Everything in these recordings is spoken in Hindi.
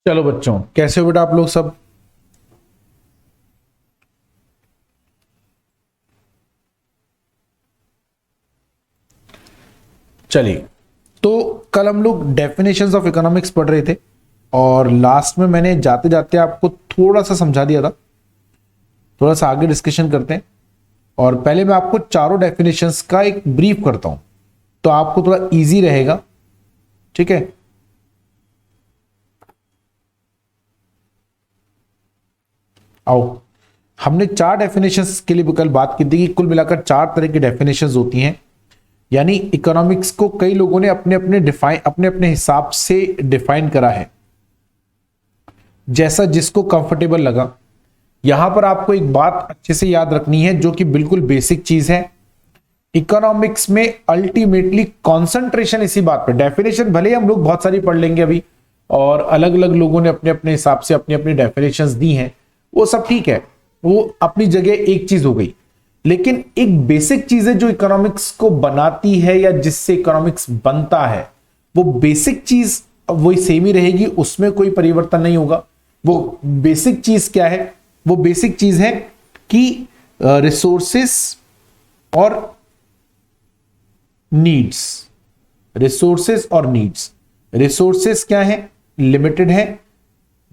चलो बच्चों, कैसे हो बेटा आप लोग सब। चलिए, तो कल हम लोग डेफिनेशंस ऑफ इकोनॉमिक्स पढ़ रहे थे और लास्ट में मैंने जाते जाते आपको थोड़ा सा समझा दिया था। थोड़ा सा आगे डिस्कशन करते हैं और पहले मैं आपको चारों डेफिनेशंस का एक ब्रीफ करता हूं तो आपको थोड़ा इजी रहेगा। ठीक है, आओ। हमने चार डेफिनेशंस के लिए कल बात की थी कि कुल मिलाकर चार तरह की डेफिनेशंस होती हैं। यानी इकोनॉमिक्स को कई लोगों ने अपने अपने हिसाब से डिफाइन करा है, जैसा जिसको कंफर्टेबल लगा। यहां पर आपको एक बात अच्छे से याद रखनी है जो कि बिल्कुल बेसिक चीज है। इकोनॉमिक्स में अल्टीमेटली कंसंट्रेशन इसी बात पर, डेफिनेशन भले ही हम लोग बहुत सारी पढ़ लेंगे अभी और अलग अलग लोगों ने अपने अपने हिसाब से अपनी अपनी डेफिनेशंस दी हैं, वो सब ठीक है, वो अपनी जगह एक चीज हो गई। लेकिन एक बेसिक चीज है जो इकोनॉमिक्स को बनाती है या जिससे इकोनॉमिक्स बनता है, वो बेसिक चीज वही सेम ही रहेगी, उसमें कोई परिवर्तन नहीं होगा। वो बेसिक चीज क्या है? वो बेसिक चीज है कि रिसोर्सेस और नीड्स। रिसोर्सेस और नीड्स, रिसोर्सेस क्या है? लिमिटेड है,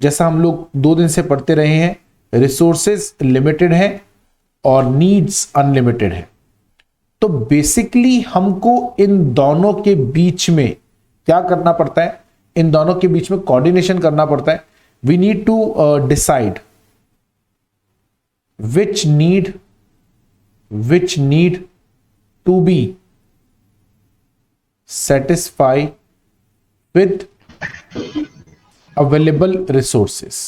जैसा हम लोग 2 दिन से पढ़ते रहे हैं। रिसोर्सेस लिमिटेड है और नीड्स अनलिमिटेड है। तो बेसिकली हमको इन दोनों के बीच में क्या करना पड़ता है? इन दोनों के बीच में कोऑर्डिनेशन करना पड़ता है। We need to decide which need to be satisfied with available resources,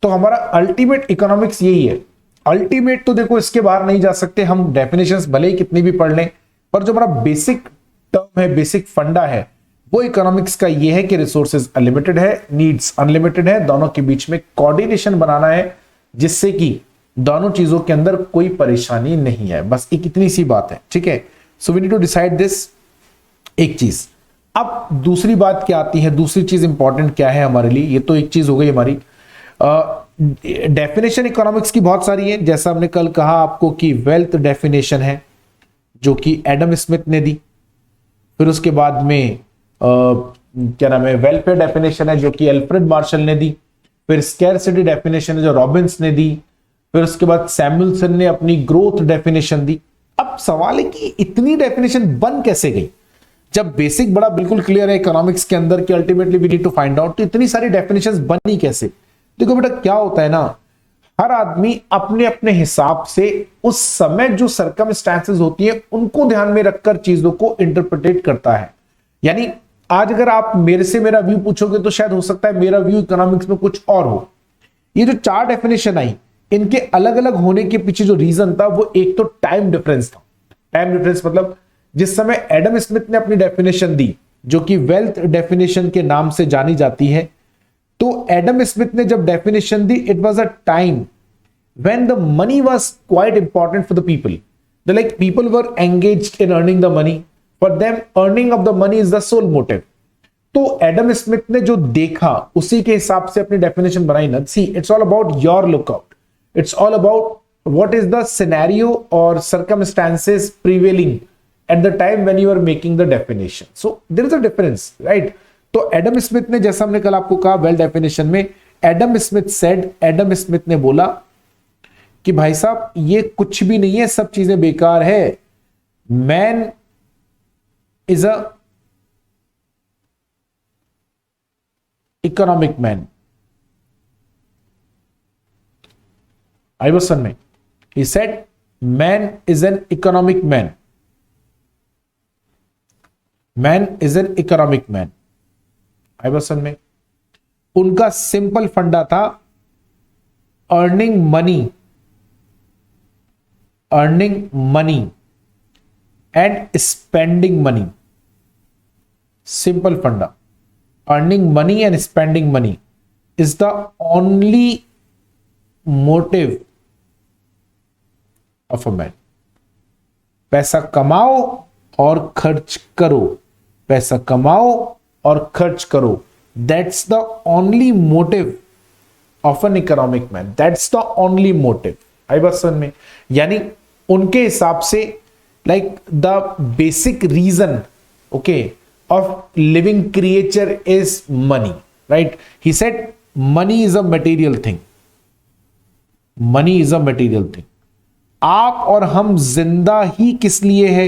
तो हमारा अल्टीमेट इकोनॉमिक्स यही है। अल्टीमेट तो देखो, इसके बाहर नहीं जा सकते हम। डेफिनेशंस भले ही कितनी भी पढ़ लें, पर जो हमारा बेसिक टर्म है, बेसिक फंडा है, वो इकोनॉमिक्स का ये है कि रिसोर्सेज अनलिमिटेड है, नीड्स अनलिमिटेड है। दोनों के बीच में कोऑर्डिनेशन बनाना है जिससे कि दोनों चीजों के अंदर कोई परेशानी नहीं है। बस एक इतनी सी बात है। ठीक है, so we need to decide this, एक चीज। अब दूसरी बात क्या आती है? दूसरी चीज इंपॉर्टेंट क्या है हमारे लिए? ये तो एक चीज हो गई हमारी। डेफिनेशन इकोनॉमिक्स की बहुत सारी है, जैसा हमने कल कहा आपको कि वेल्थ डेफिनेशन है जो कि एडम स्मिथ ने दी। फिर उसके बाद में क्या नाम है, वेलफेयर डेफिनेशन है जो कि एल्फ्रेड मार्शल ने दी। फिर स्कैरसिटी डेफिनेशन है जो रॉबिन्स ने दी। फिर उसके बाद सैमुअलसन ने अपनी ग्रोथ डेफिनेशन दी। अब सवाल है कि इतनी डेफिनेशन बन कैसे गई? जब बेसिक बड़ा बिल्कुल क्लियर है इकोनॉमिक्स के अंदर कि ultimately we need to find out, तो इतनी सारी डेफिनेशंस बनी कैसे? देखो बेटा, क्या होता है ना, हर आदमी अपने अपने हिसाब से उस समय जो सर्कमस्टेंसेस होती है उनको ध्यान में रखकर चीजों को इंटरप्रिटेट करता है। यानी आज अगर आप मेरे से मेरा व्यू पूछोगे तो शायद हो सकता है मेरा व्यू इकोनॉमिक्स में कुछ और हो। ये जो चार डेफिनेशन आई, इनके अलग अलग होने के पीछे जो रीजन था वो एक तो टाइम डिफरेंस था। टाइम डिफरेंस मतलब जिस समय एडम स्मिथ ने अपनी डेफिनेशन दी जो कि वेल्थ डेफिनेशन के नाम से जानी जाती है, तो एडम स्मिथ ने जब definition the, it was a time when the money was quite important for the people. People were engaged in earning the money. For them, earning of the money is the sole motive. तो एडम स्मिथ ने जो देखा उसी के हिसाब से अपनी डेफिनेशन बनाई ना। See, it's all about your lookout, it's all about what is the scenario और circumstances prevailing at the time when you are making the definition. So there is a difference, right? तो एडम स्मिथ ने, जैसा हमने कल आपको कहा, वेल डेफिनेशन में एडम स्मिथ ने बोला कि भाई साहब ये कुछ भी नहीं है, सब चीजें बेकार है। Man is a economic man. आइवर्सन में he said man is an economic man. Man is an economic man. आइवर्सन में उनका सिंपल फंडा था earning money and spending money. Simple funda. Earning money and spending money is the only motive of a man. पैसा कमाओ और खर्च करो, पैसा कमाओ और खर्च करो। That's the only motive of an economic man, that's the only motive. आई बात समझ में? यानी उनके हिसाब से like the basic reason okay of living creature is money, right? He said money is a material thing, money is a material thing. आप और हम जिंदा ही किस लिए है?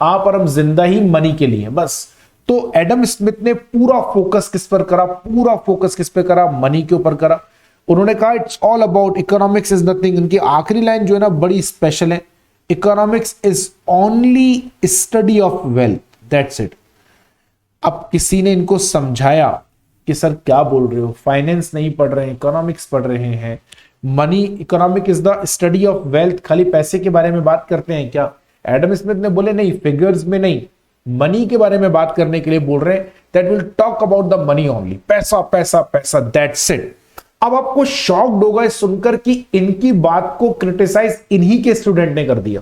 आप और हम जिंदा ही मनी के लिए, बस। तो एडम स्मिथ ने पूरा फोकस किस पर करा? पूरा फोकस किस पे करा? मनी के ऊपर करा। उन्होंने कहा it's all about economics is nothing. इनकी आखिरी लाइन जो है ना बड़ी स्पेशल है, economics is only study of wealth, that's it. अब किसी ने इनको समझाया कि सर क्या बोल रहे हो, फाइनेंस नहीं पढ़ रहे हैं, इकोनॉमिक्स पढ़ रहे हैं, money economic is the study of wealth, खाली पैसे के बारे में बात करते हैं क्या? एडम स्मिथ ने बोले नहीं, फिगर्स में नहीं, मनी के बारे में बात करने के लिए बोल रहे हैं। That will talk about the money only, पैसा पैसा पैसा, दैट्स इट। अब आपको शॉक्ड होगा सुनकर कि इनकी बात को क्रिटिसाइज इन्हीं के स्टूडेंट ने कर दिया।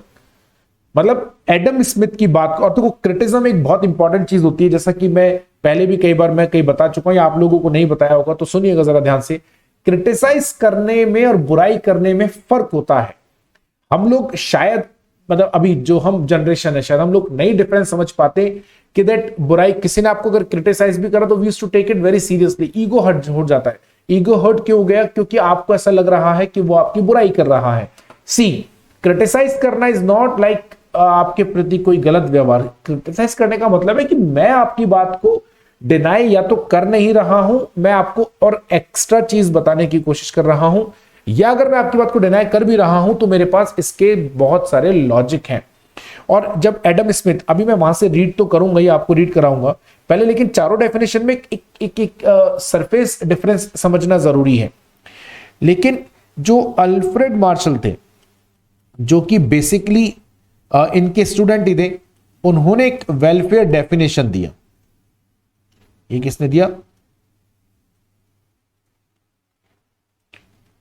मतलब एडम स्मिथ की बात को, और तो क्रिटिज्म एक बहुत इंपॉर्टेंट चीज होती है, जैसा कि मैं पहले भी कई बार मैं कहीं बता चुका हूं या आप लोगों को नहीं बताया होगा, तो सुनिएगा जरा ध्यान से। क्रिटिसाइज करने में और बुराई करने में फर्क होता है। हम लोग शायद मतलब अभी जो हम जनरेशन है शायद हम लोग नई डिफरेंस समझ पाते कि दैट बुराई किसी ने आपको अगर क्रिटिसाइज भी करा तो we used to take it very seriously. Ego hurt हो जाता है। ईगो हर्ट क्यों हो गया? क्योंकि आपको ऐसा लग रहा है कि वो आपकी बुराई कर रहा है। सी, क्रिटिसाइज करना इज नॉट लाइक आपके प्रति कोई गलत व्यवहार। क्रिटिसाइज करने का मतलब है कि मैं आपकी बात को डिनाई या तो कर नहीं रहा हूं, मैं आपको और एक्स्ट्रा चीज बताने की कोशिश कर रहा हूं, या अगर मैं आपकी बात को डिनाई कर भी रहा हूं तो मेरे पास इसके बहुत सारे लॉजिक हैं। और जब एडम स्मिथ, अभी मैं वहां से रीड तो करूंगा ही, आपको रीड कराऊंगा पहले, लेकिन चारों डेफिनेशन में एक सरफेस डिफरेंस समझना जरूरी है। लेकिन जो अल्फ्रेड मार्शल थे, जो कि बेसिकली इनके स्टूडेंट ही थे, उन्होंने एक वेलफेयर डेफिनेशन दिया। ये किसने दिया?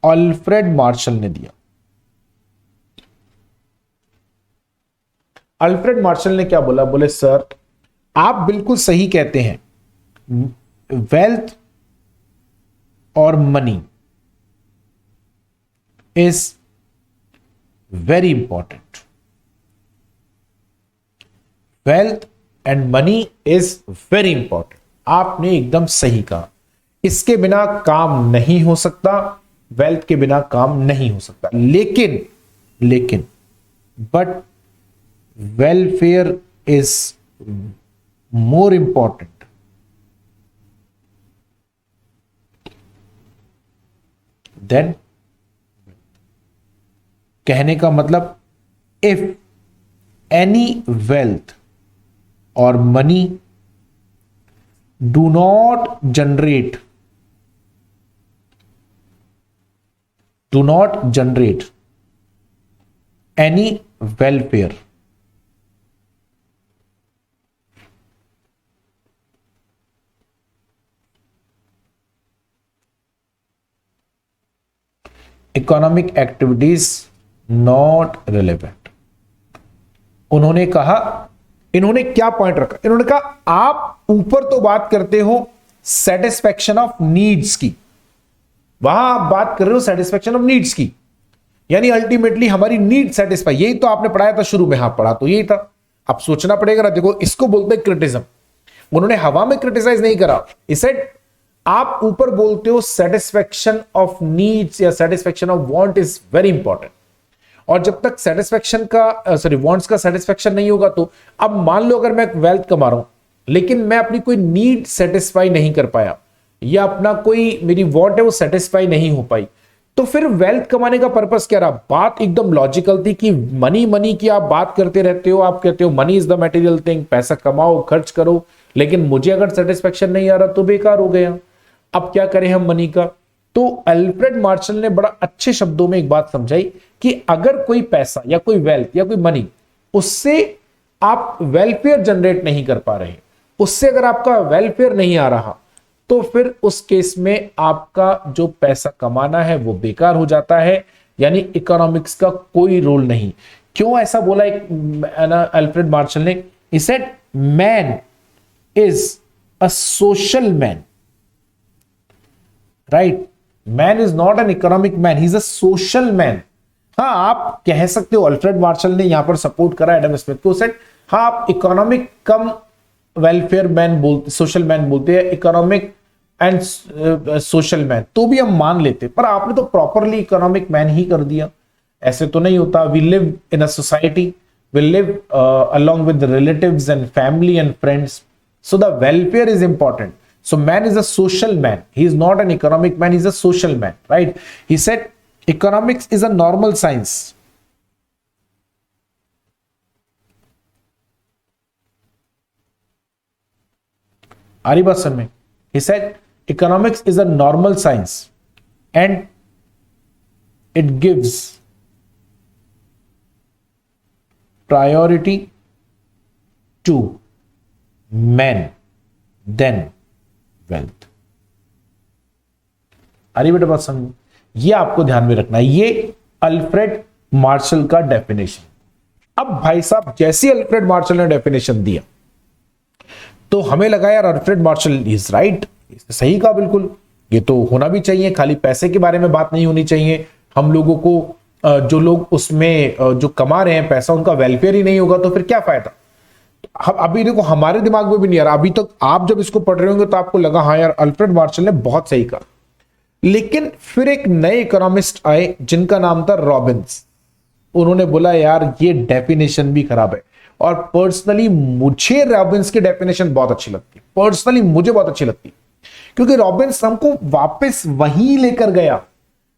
अल्फ्रेड मार्शल ने दिया। अल्फ्रेड मार्शल ने क्या बोला? बोले सर आप बिल्कुल सही कहते हैं, वेल्थ और money is very important. Wealth and money is very important. आपने एकदम सही कहा, इसके बिना काम नहीं हो सकता, वेल्थ के बिना काम नहीं हो सकता। लेकिन but welfare is more important then. कहने का मतलब, इफ एनी वेल्थ और money do not generate any welfare, economic activities not relevant। उन्होंने कहा, इन्होंने क्या पॉइंट रखा? इन्होंने कहा आप ऊपर तो बात करते हो सेटिस्फैक्शन ऑफ नीड्स की, वहां आप बात कर रहे हो सेटिस्फैक्शन ऑफ नीड्स की, यानी अल्टीमेटली हमारी नीड सेटिस्फाई। यही तो आपने पढ़ाया था शुरू में। हाँ, पढ़ा तो यही था। अब सोचना पड़ेगा ना। देखो, इसको बोलते हैं क्रिटिज्म। उन्होंने हवा में क्रिटिसाइज नहीं करा। इसे आप ऊपर बोलते हो सेटिस्फैक्शन ऑफ नीड्स या satisfaction of want is very important, और जब तक सेटिस्फैक्शन का वांट्स का सेटिस्फैक्शन नहीं होगा तो अब मान लो अगर मैं वेल्थ कमा रहा हूं लेकिन मैं अपनी कोई नीड सेटिस्फाई नहीं कर पाया, या अपना कोई मेरी वांट है वो सेटिस्फाई नहीं हो पाई, तो फिर वेल्थ कमाने का पर्पस क्या रहा? बात एकदम लॉजिकल थी कि मनी की आप बात करते रहते हो, आप कहते हो money is the material thing, पैसा कमाओ खर्च करो, लेकिन मुझे अगर सेटिस्फैक्शन नहीं आ रहा तो बेकार हो गया। अब क्या करें हम मनी का? तो अल्फ्रेड मार्शल ने बड़ा अच्छे शब्दों में एक बात समझाई कि अगर कोई पैसा या कोई वेल्थ या कोई मनी, उससे आप वेलफेयर जनरेट नहीं कर पा रहे, उससे अगर आपका वेलफेयर नहीं आ रहा, तो फिर उस केस में आपका जो पैसा कमाना है वो बेकार हो जाता है, यानी इकोनॉमिक्स का कोई रोल नहीं। क्यों ऐसा बोला एक अल्फ्रेड मार्शल ने? He said man is a social man, right? Man is not an economic man, he is a social man. हाँ, आप कह सकते हो अल्फ्रेड मार्शल ने यहां पर सपोर्ट करा एडम स्मिथ को, सेट हाँ आप इकोनॉमिक कम वेलफेयर मैन बोलते, सोशल मैन बोलते हैं, इकोनॉमिक एंड सोशल मैन, तो भी हम मान लेते, पर आपने तो प्रॉपरली इकोनॉमिक मैन ही कर दिया। ऐसे तो नहीं होता। We live in a society, we live along with the relatives and family and friends, so the welfare is important. So man is a social man, he is not an economic man, he is a social man, right? He said economics is a normal science. आ रही बात समझ में? He said economics is a normal science and it gives priority to men than wealth. अरे बेटा बात समझ, ये आपको ध्यान में रखना है, ये अल्फ्रेड मार्शल का डेफिनेशन। अब भाई साहब जैसे अल्फ्रेड मार्शल ने डेफिनेशन दिया तो हमें लगा यार अल्फ्रेड मार्शल इज राइट, सही कहा बिल्कुल, ये तो होना भी चाहिए, खाली पैसे के बारे में बात नहीं होनी चाहिए। हम लोगों को जो लोग उसमें जो कमा रहे हैं पैसा, उनका वेलफेयर ही नहीं होगा तो फिर क्या फायदा। अभी देखो हमारे दिमाग में भी नहीं आ रहा, अभी तक आप जब इसको पढ़ रहे होंगे तो आपको लगा हाँ यार अल्फ्रेड मार्शल ने बहुत सही कहा। लेकिन फिर एक नए इकोनॉमिस्ट आए जिनका नाम था रॉबिन्स, उन्होंने बोला यार ये डेफिनेशन भी खराब है। और पर्सनली मुझे रॉबिन्स की डेफिनेशन बहुत अच्छी लगती है, पर्सनली मुझे बहुत अच्छी लगती है, क्योंकि रॉबिन्स हमको वापस वहीं लेकर गया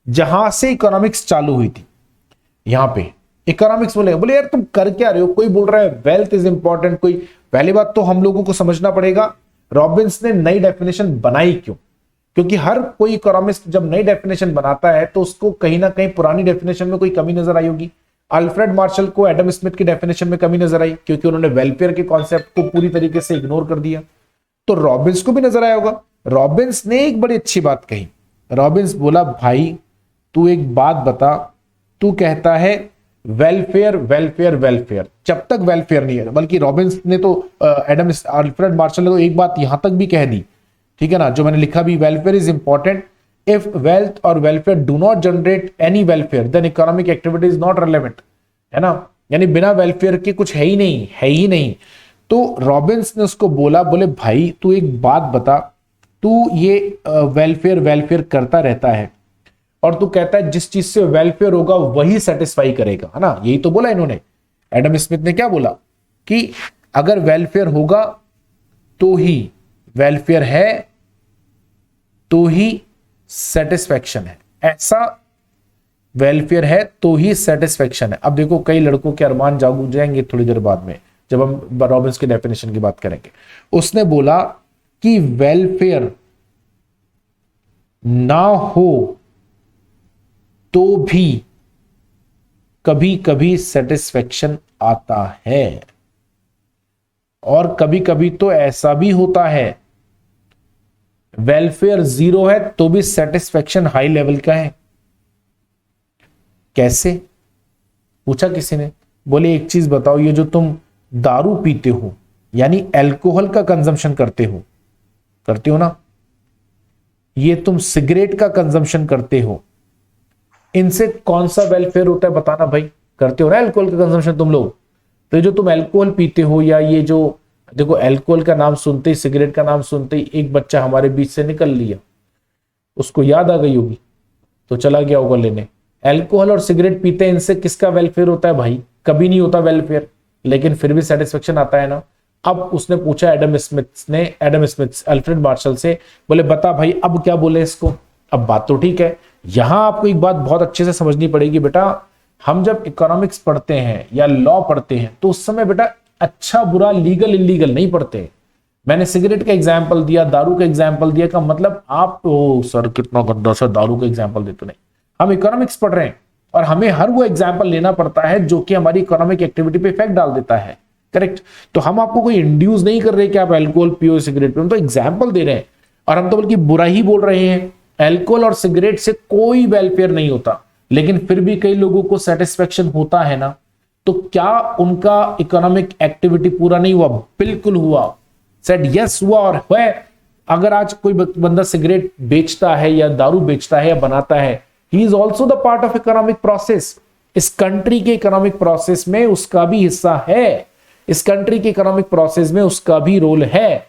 जहां से इकोनॉमिक्स चालू हुई थी। यहां पे इकोनॉमिक्स बोले यार तुम कर क्या रहे हो, कोई बोल रहा है वेल्थ इज इंपॉर्टेंट, कोई पहली बात तो हम लोगों को समझना पड़ेगा रॉबिन्स ने नई डेफिनेशन बनाई क्यों, क्योंकि हर कोई इकोनॉमिस्ट जब नई डेफिनेशन बनाता है तो उसको कहीं ना कहीं पुरानी डेफिनेशन में कोई कमी नजर आई होगी। अल्फ्रेड मार्शल को एडम स्मिथ की डेफिनेशन में कमी नजर आई क्योंकि उन्होंने वेलफेयर के कॉन्सेप्ट को पूरी तरीके से इग्नोर कर दिया, तो रॉबिन्स को भी नजर आया होगा। रॉबिन्स ने एक बड़ी अच्छी बात कही, रॉबिन्स बोला भाई तू एक बात बता, तू कहता है वेलफेयर वेलफेयर वेलफेयर, जब तक वेलफेयर नहीं है, बल्कि रॉबिन्स ने तो अल्फ्रेड मार्शल ने तो एक बात यहां तक भी कह दी, ठीक है ना, जो मैंने लिखा भी, welfare is important, if wealth और welfare do not generate any welfare then economic activity is not relevant, है ना, यानी बिना वेलफेयर के कुछ है ही नहीं, है ही नहीं। तो रॉबिन्स ने उसको बोला, बोले भाई तू एक बात बता, तू ये वेलफेयर वेलफेयर करता रहता है और तू कहता है जिस चीज से वेलफेयर होगा वही सेटिस्फाई करेगा, है ना, यही तो बोला इन्होंने। एडम स्मिथ ने क्या बोला कि अगर वेलफेयर होगा तो ही वेलफेयर है, तो ही सेटिस्फैक्शन है, ऐसा वेलफेयर है तो ही सेटिस्फैक्शन है। अब देखो कई लड़कों के अरमान जागू जाएंगे थोड़ी देर बाद में जब हम रॉबिन्स की डेफिनेशन की बात करेंगे। उसने बोला कि वेलफेयर ना हो तो भी कभी कभी सेटिस्फैक्शन आता है, और कभी कभी तो ऐसा भी होता है वेलफेयर जीरो है तो भी सेटिस्फैक्शन हाई लेवल का है। कैसे, पूछा किसी ने, बोले एक चीज बताओ, ये जो तुम दारू पीते हो यानी अल्कोहल का कंजम्पशन करते हो ना, ये तुम सिगरेट का कंजम्पशन करते हो, इनसे कौन सा वेलफेयर होता है बताना भाई। करते हो ना अल्कोहल का कंजम्पशन तुम लोग, तो जो तुम अल्कोहल पीते हो या ये जो देखो अल्कोहल का नाम सुनते ही, सिगरेट का नाम सुनते ही एक बच्चा हमारे बीच से निकल लिया, उसको याद आ गई होगी तो चला गया होगा लेने। अल्कोहल और सिगरेट पीते हैं, इनसे किसका वेलफेयर होता है भाई? कभी नहीं होता वेलफेयर, लेकिन फिर भी सेटिस्फेक्शन आता है ना। अब उसने पूछा एडम स्मिथ अल्फ्रेड मार्शल से, बोले बता भाई अब क्या बोले इसको। अब बात तो ठीक है, यहां आपको एक बात बहुत अच्छे से समझनी पड़ेगी बेटा, हम जब इकोनॉमिक्स पढ़ते हैं या लॉ पढ़ते हैं तो उस समय बेटा अच्छा बुरा लीगल इलीगल नहीं पढ़ते। मैंने सिगरेट का एग्जाम्पल दिया, दारू का एग्जाम्पल दिया का मतलब आप सर कितना गंदा सा दारू का एग्जाम्पल देते, नहीं, हम इकोनॉमिक्स पढ़ रहे हैं और हमें हर वो एग्जाम्पल लेना पड़ता है जो कि हमारी इकोनॉमिक एक्टिविटी पे इफेक्ट डाल देता है, करेक्ट। तो हम आपको कोई इंड्यूस नहीं कर रहे कि आप अल्कोहल पियो सिगरेट पियो, हम तो एग्जाम्पल दे रहे हैं और हम तो बल्कि बुरा ही बोल रहे हैं। अल्कोहल और सिगरेट से कोई वेलफेयर नहीं होता, लेकिन फिर भी कई लोगों को सेटिस्फेक्शन होता है ना, तो क्या उनका इकोनॉमिक एक्टिविटी पूरा नहीं हुआ? बिल्कुल हुआ। सेड यस, हुआ और है। अगर आज कोई बंदा सिगरेट बेचता है या दारू बेचता है या बनाता है, he is also the part of economic process. इस कंट्री के इकोनॉमिक प्रोसेस में उसका भी हिस्सा है, इस कंट्री के इकोनॉमिक प्रोसेस में उसका भी रोल है।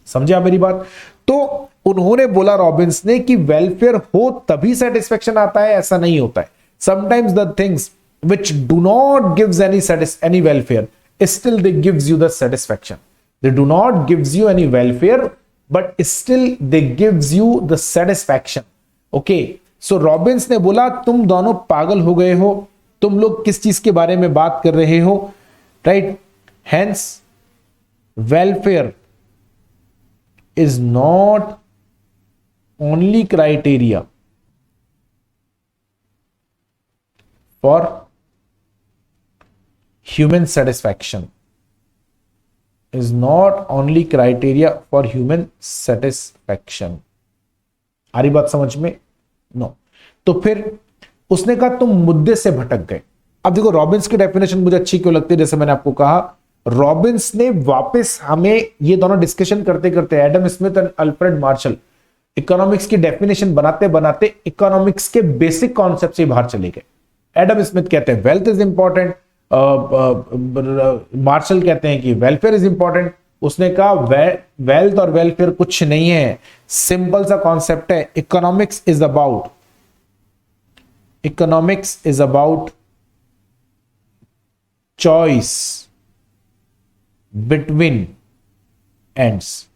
समझे आप मेरी बात? तो उन्होंने बोला रॉबिन्स ने कि वेलफेयर हो तभी सेटिस्फेक्शन आता है, ऐसा नहीं होता है। Sometimes the things which do not gives any welfare, still they gives you the satisfaction. They do not gives you any welfare, but still they gives you the satisfaction. Okay, so Robins ने बोला तुम दोनों पागल हो गए हो, तुम लोग किस चीज के बारे में बात कर रहे हो, right? Hence welfare is not only criteria for human satisfaction, is not only criteria for human satisfaction. आ रही बात समझ में? नो। तो फिर उसने कहा तुम मुद्दे से भटक गए। अब देखो रॉबिन्स की डेफिनेशन मुझे अच्छी क्यों लगती है, जैसे मैंने आपको कहा रॉबिन्स ने वापस हमें ये दोनों डिस्कशन करते करते, Adam Smith and Alfred Marshall, economics की डेफिनेशन बनाते बनाते इकोनॉमिक्स के बेसिक कॉन्सेप्ट से बाहर चले गए। एडम स्मिथ कहते हैं वेल्थ इज इंपॉर्टेंट, मार्शल कहते हैं कि वेलफेयर इज इंपॉर्टेंट। उसने कहा वेल्थ और वेलफेयर कुछ नहीं है, सिंपल सा कॉन्सेप्ट है। Economics is about choice between ends.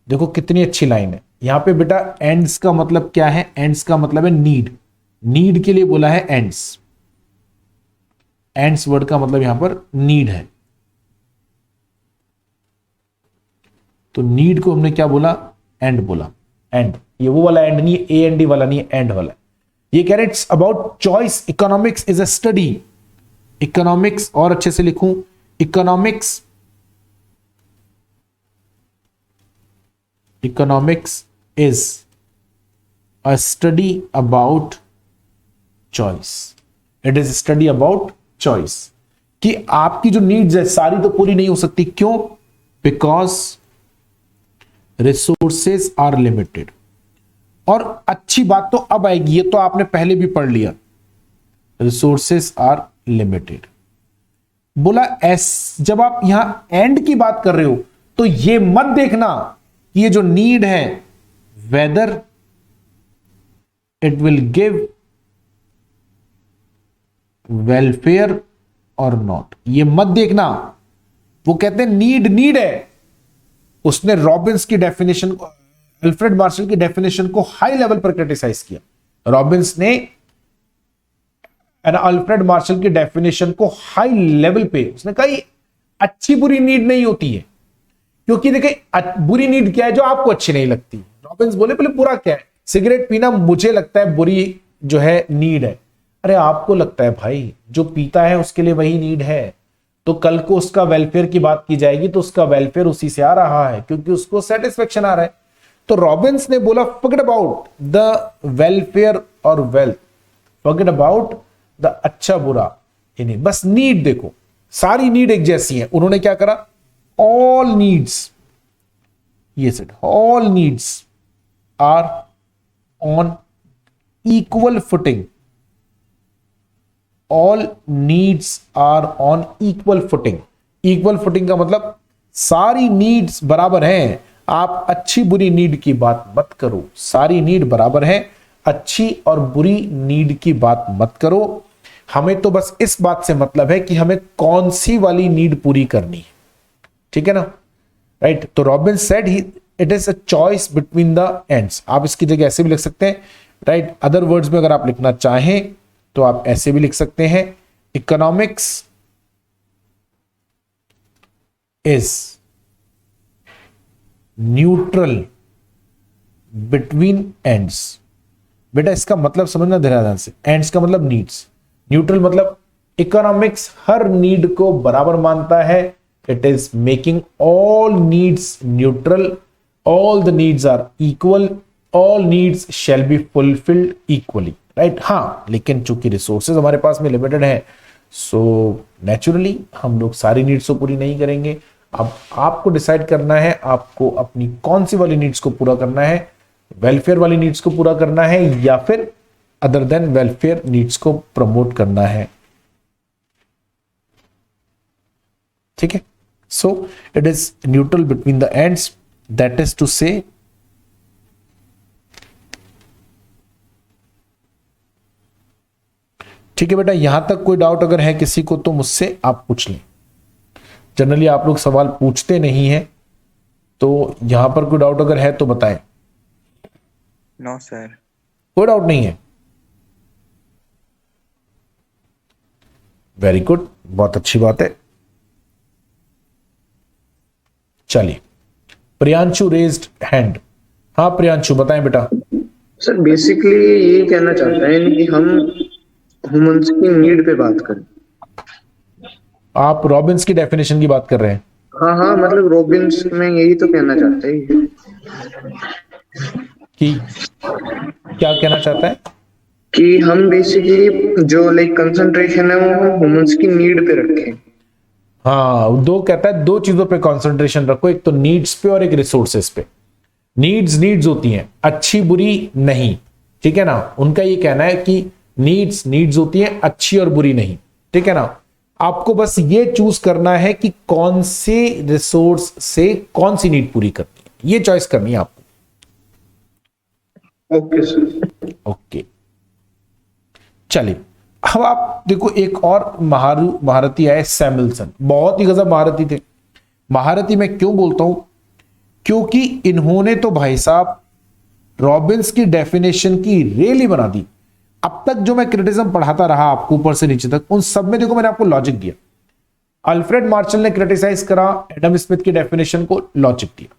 देखो कितनी अच्छी लाइन है यहां पे बेटा। एंड्स का मतलब क्या है? एंड्स का मतलब है नीड। नीड के लिए बोला है एंड्स। एंड्स वर्ड का मतलब यहां पर नीड है। तो नीड को हमने क्या बोला? एंड बोला। एंड ये वो वाला एंड नहीं है, ए एंड डी वाला नहीं है, एंड वाला है। ये कह रहे it's about choice. Economics is a study. Economics और अच्छे से लिखूं, economics is a study about choice. It is study about choice कि आपकी जो नीड्स है सारी तो पूरी नहीं हो सकती। क्यों? Because resources are limited. और अच्छी बात तो अब आएगी, ये तो आपने पहले भी पढ़ लिया, रिसोर्सेज आर लिमिटेड। बोला जब आप यहां एंड की बात कर रहे हो तो ये मत देखना कि ये जो नीड है whether it will give welfare और नॉट, ये मत देखना। वो कहते हैं नीड है। उसने रॉबिन्स की डेफिनेशन को, अल्फ्रेड मार्शल की डेफिनेशन को हाई लेवल पर क्रिटिसाइज किया। रॉबिन्स ने अल्फ्रेड मार्शल की डेफिनेशन को हाई लेवल पे उसने कहा अच्छी बुरी नीड नहीं होती है, क्योंकि देखिए बुरी नीड क्या है जो आपको अच्छी नहीं लगती। रॉबिन्स बोले बोले बुरा क्या है? सिगरेट पीना मुझे लगता है बुरी जो है नीड है। अरे आपको लगता है भाई, जो पीता है उसके लिए वही नीड है। तो कल को उसका वेलफेयर की बात की जाएगी तो उसका वेलफेयर उसी से आ रहा है क्योंकि उसको सेटिस्फेक्शन आ रहा है। तो रॉबिन्स ने बोला फॉरगेट अबाउट द वेलफेयर और वेल्थ, फॉरगेट अबाउट द अच्छा बुरा, इन्हें बस नीड देखो, सारी नीड एक जैसी है। उन्होंने क्या करा? ऑल नीड्स, ये said all needs are on equal footing. All needs are on equal footing. Equal footing का मतलब सारी नीड्स बराबर हैं। आप अच्छी बुरी नीड की बात मत करो, सारी नीड बराबर है, अच्छी और बुरी नीड की बात मत करो। हमें तो बस इस बात से मतलब है कि हमें कौन सी वाली नीड पूरी करनी है, ठीक है ना? राइट। तो Robins said it is a choice between the ends. आप इसकी जगह ऐसे भी लिख सकते हैं, राइट। अदर वर्ड्स में अगर आप लिखना चाहें तो आप ऐसे भी लिख सकते हैं, economics is neutral between ends. बेटा इसका मतलब समझना ध्यान से, एंड्स का मतलब नीड्स, न्यूट्रल मतलब इकोनॉमिक्स हर नीड को बराबर मानता है। It is making all needs neutral, all the needs are equal, all needs shall be fulfilled equally, right. हाँ, लेकिन चूंकि रिसोर्सेज हमारे पास में लिमिटेड है, सो नेचुरली हम लोग सारी नीड्स को पूरी नहीं करेंगे। अब आपको डिसाइड करना है आपको अपनी कौन सी वाली नीड्स को पूरा करना है, वेलफेयर वाली नीड्स को पूरा करना है या फिर अदर देन वेलफेयर नीड्स को प्रमोट करना है। ठीक है, so it is neutral between the ends, that is to say ठीक है बेटा, यहां तक कोई डाउट अगर है किसी को तो मुझसे आप पूछ लें। जनरली आप लोग सवाल पूछते नहीं हैं, तो यहां पर कोई डाउट अगर है तो बताएं। No sir. कोई डाउट नहीं है, वेरी गुड, बहुत अच्छी बात है। चलिए, प्रियांशु रेज्ड हैंड। हाँ प्रियांशु बताएं बेटा। सर बेसिकली ये कहना चाहते हैं कि हम ह्यूमंस की नीड पे बात करें। आप रॉबिन्स की डेफिनेशन की बात कर रहे हैं? हाँ हाँ, मतलब रॉबिन्स में यही तो कहना चाहते हैं कि क्या कहना चाहता है कि हम बेसिकली जो लाइक कंसंट्रेशन है वो हम ह्यूमंस की नीड पे रखें। हाँ, दो कहता है, दो चीजों पे कंसंट्रेशन रखो, एक तो नीड्स पे और एक रिसोर्सेस पे। नीड्स होती हैं, अच्छी बुरी नहीं, ठीक है ना। उनका ये कहना है कि नीड्स होती हैं, अच्छी और बुरी नहीं, ठीक है ना। आपको बस ये चूज करना है कि कौन से रिसोर्स से कौन सी नीड पूरी करनी है, ये चॉइस करनी है आपको। Okay sir. ओके, चलिए अब आप देखो, एक और महारथी आए सैमुअल्सन, बहुत ही गजब महारथी थे। महारथी मैं क्यों बोलता हूं, क्योंकि इन्होंने तो भाई साहब रॉबिन्स की डेफिनेशन की रेल ही बना दी। अब तक जो मैं क्रिटिसिज्म पढ़ाता रहा आपको ऊपर से नीचे तक, उन सब में देखो मैंने आपको लॉजिक दिया। अल्फ्रेड मार्शल ने क्रिटिसाइज करा एडम स्मिथ की डेफिनेशन को, लॉजिक दिया।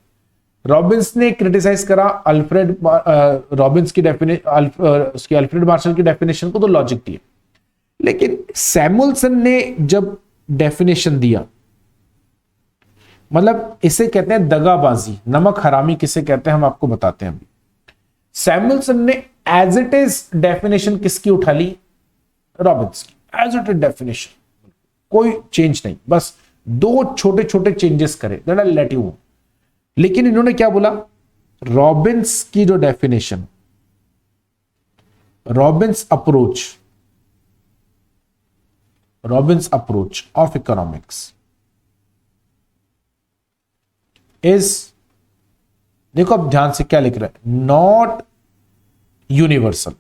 रॉबिन्स ने क्रिटिसाइज करा अल्फ्रेड मार्शल की डेफिनेशन को, तो लॉजिक दिया। लेकिन सैमुअल्सन ने जब डेफिनेशन दिया, मतलब इसे कहते हैं दगाबाजी, नमक हरामी किसे कहते हैं हम आपको बताते हैं अभी। सैमुअल्सन ने एज इट इज डेफिनेशन किसकी उठा ली, रॉबिन्स की, एज इट इज डेफिनेशन, कोई चेंज नहीं, बस दो छोटे छोटे चेंजेस करे, दैट आई लेट यू। लेकिन इन्होंने क्या बोला, रॉबिन्स की जो definition, Robins approach of economics is, देखो अब ध्यान से क्या लिख रहा है, नॉट यूनिवर्सल।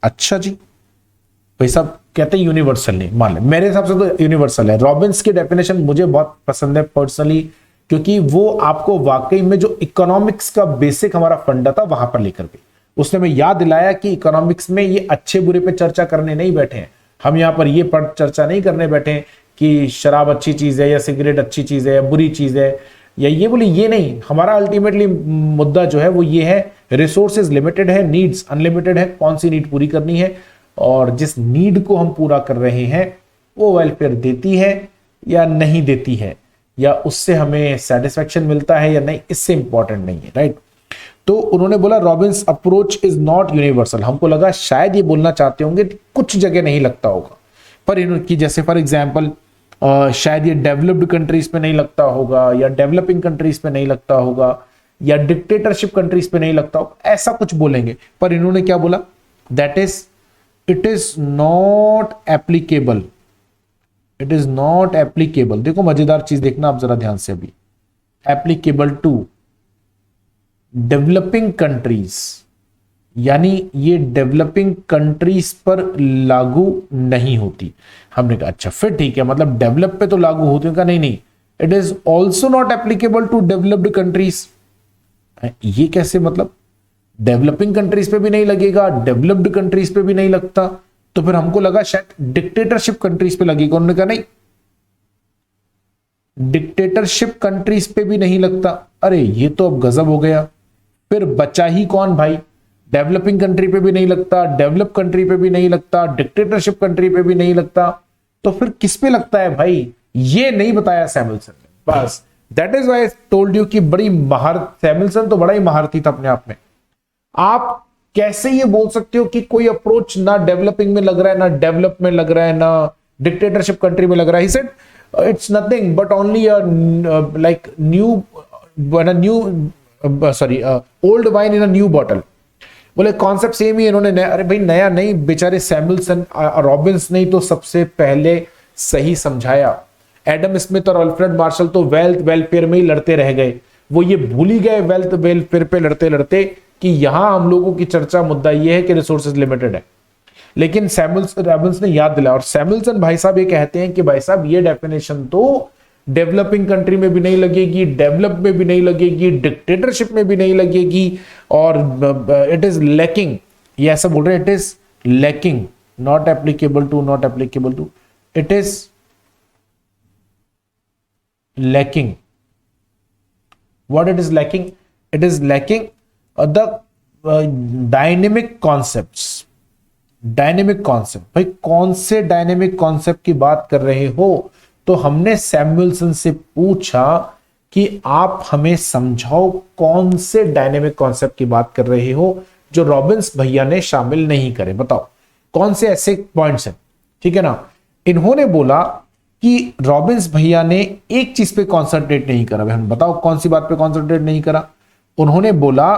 अच्छा जी, भाई साहब कहते हैं यूनिवर्सल नहीं, मान ले मेरे हिसाब से तो यूनिवर्सल है। रॉबिन्स की डेफिनेशन मुझे बहुत पसंद है पर्सनली, क्योंकि वो आपको वाकई में जो इकोनॉमिक्स का बेसिक हमारा फंडा था वहां पर लेकर गई। उसने हमें याद दिलाया कि इकोनॉमिक्स में ये अच्छे बुरे पे चर्चा करने नहीं बैठे हैं हम, यहां पर ये पर चर्चा नहीं करने बैठे हैं कि शराब अच्छी चीज है या सिगरेट अच्छी चीज है या बुरी चीज है, या ये बोले, ये नहीं। हमारा अल्टीमेटली मुद्दा जो है वो ये है, रिसोर्सेज लिमिटेड है, नीड्स अनलिमिटेड है, कौन सी नीड पूरी करनी है, और जिस नीड को हम पूरा कर रहे हैं वो वेलफेयर देती है या नहीं देती है, या उससे हमें सेटिस्फेक्शन मिलता है या नहीं, इससे इंपॉर्टेंट नहीं है, राइट। तो उन्होंने बोला Robins approach is not universal. हमको लगा शायद ये बोलना चाहते होंगे कुछ जगह नहीं लगता होगा, पर इनकी जैसे फॉर एग्जाम्पल शायद ये डेवलप्ड कंट्रीज पे नहीं लगता होगा, या डेवलपिंग कंट्रीज पे नहीं लगता होगा, या डिक्टेटरशिप कंट्रीज पे नहीं लगता होगा, ऐसा कुछ बोलेंगे। पर इन्होंने क्या बोला, that is it is not applicable, it is not applicable. देखो मजेदार चीज देखना आप जरा ध्यान से अभी, एप्लीकेबल टू डेवलपिंग कंट्रीज, यानी ये डेवलपिंग कंट्रीज पर लागू नहीं होती। हमने कहा अच्छा फिर ठीक है, मतलब डेवलप पे तो लागू होती है, नहीं नहीं, it is also not applicable to developed countries. ये कैसे, मतलब डेवलपिंग कंट्रीज पे भी नहीं लगेगा, डेवलप्ड कंट्रीज पे भी नहीं लगता, तो फिर हमको लगा शायद डिक्टेटरशिप कंट्रीज पे लगेगा। उन्होंने कहा नहीं, डिक्टेटरशिप कंट्रीज पे भी नहीं लगता। अरे ये तो अब गजब हो गया, फिर बचा ही कौन भाई, डेवलपिंग कंट्री पे भी नहीं लगता, डेवलप कंट्री पे भी नहीं लगता, डिक्टेटरशिप कंट्री पे भी नहीं लगता, तो फिर किस पे लगता है भाई, ये नहीं बताया सैमुअल्सन ने। बस that is why I told you कि बड़ी सैमुअल्सन तो बड़ा ही महारथी था अपने आप में। आप कैसे ये बोल सकते हो कि कोई अप्रोच ना डेवलपिंग में लग रहा है, ना डेवलप में लग रहा है, ना डिक्टेटरशिप कंट्री में लग रहा है। He said it's nothing but only a like old wine in a new bottle. बोले कॉन्सेप्ट सेम ही इन्होंने अरे भाई नया नहीं, बेचारे सैमुअलसन रॉबिन्स ने तो सबसे पहले सही समझाया। एडम स्मिथ और अल्फ्रेड मार्शल तो वेल्थ वेलफेयर में ही लड़ते रह गए, वो ये भूल ही गए वेल्थ वेलफेयर पे लड़ते लड़ते कि यहां हम लोगों की चर्चा मुद्दा ये है कि रिसोर्सेज लिमिटेड है। लेकिन सैमुअल्सन रॉबिन्स ने याद दिलाया, और सैमुअल्सन भाई साहब ये कहते हैं कि भाई साहब ये डेफिनेशन तो डेवलपिंग कंट्री में भी नहीं लगेगी, डेवलप में भी नहीं लगेगी, डिक्टेटरशिप में भी नहीं लगेगी, और इट इज लैकिंग, ये ऐसा बोल रहे हैं, it is lacking, not applicable to, not applicable to, it is lacking. What it is lacking? It is lacking the dynamic concepts. Dynamic concept. भाई कौन से डायनेमिक कॉन्सेप्ट की बात कर रहे हो? तो हमने सैमुअलसन से पूछा कि आप हमें समझाओ कौन से डायनेमिक कॉन्सेप्ट की बात कर रहे हो जो रॉबिन्स भैया ने शामिल नहीं करे, बताओ कौन से ऐसे पॉइंट्स हैं, ठीक है ना। इन्होंने बोला कि रॉबिन्स भैया ने एक चीज पे कॉन्सेंट्रेट नहीं करा। हम बताओ कौन सी बात पे कॉन्सेंट्रेट नहीं करा। उन्होंने बोला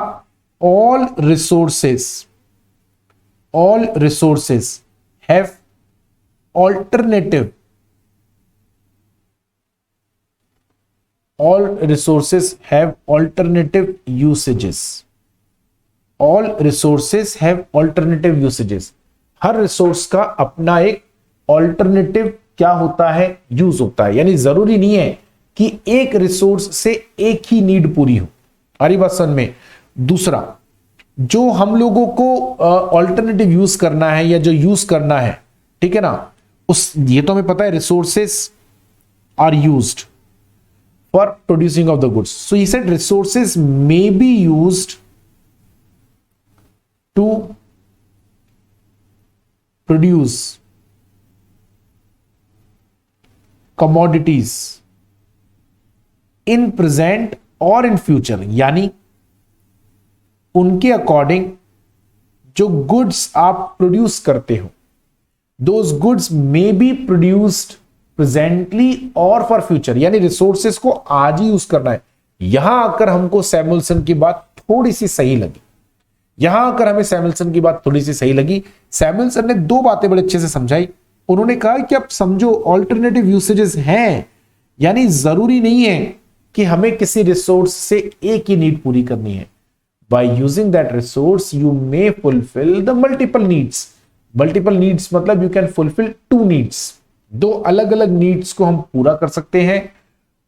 all resources have alternative, all resources have alternative usages. All resources have alternative usages. Her resource का अपना एक ऑल्टरनेटिव क्या होता है, यूज होता है। यानी जरूरी नहीं है कि एक रिसोर्स से एक ही नीड पूरी हो। हमारी बात समझ में। दूसरा, जो हम लोगों को ऑल्टरनेटिव यूज करना है या जो यूज करना है, ठीक है ना, उस ये तो हमें पता है resources are used for producing of the goods. So he said resources may be used to produce commodities in present or in future. यानी उनके अकॉर्डिंग जो गुड्स आप प्रोड्यूस करते हो, those goods may be produced presently और फॉर फ्यूचर, यानी रिसोर्सेस को आज ही यूज करना है। यहां आकर हमको सैमुअलसन की बात थोड़ी सी सही लगी, यहां आकर हमें सैमुअलसन की बात थोड़ी सी सही लगी। सैमुअलसन ने दो बातें बड़े अच्छे से समझाई। उन्होंने कहा कि आप समझो ऑल्टरनेटिव यूसेजेस हैं, यानी जरूरी नहीं है कि हमें किसी रिसोर्स से एक ही नीड पूरी करनी है। By using that resource you may fulfil the multiple needs. Multiple needs मतलब you can fulfil two needs, दो अलग अलग नीड्स को हम पूरा कर सकते हैं,